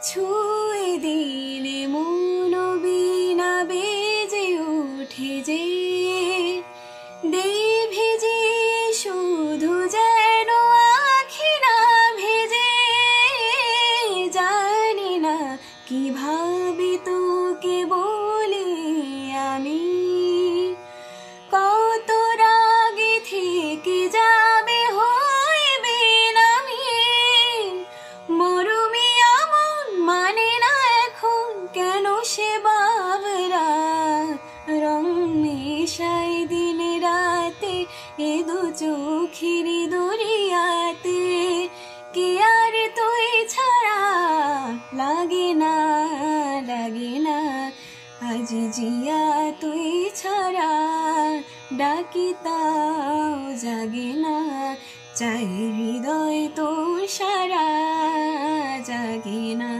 ছুঁয়ে দিলে মন বিনা বেজে উঠে যে দেই ভেজে শুধু যেন আখি না ভেজে জানি না কিভাবে তোকে বলি আমি কত রাগে থেকে যাবে হইবে নামি মরুমি আমন মানে না এখন কেন সে বাবরা রং মেশাই দিন রাতে এ দু চোখের দরিয়াতে কে আর তুই ছাড়া লাগে না আজ জিয়া তুই ছাড়া ডাকি তাও জাগে না চাই হৃদয় তোর সারা জাগে না।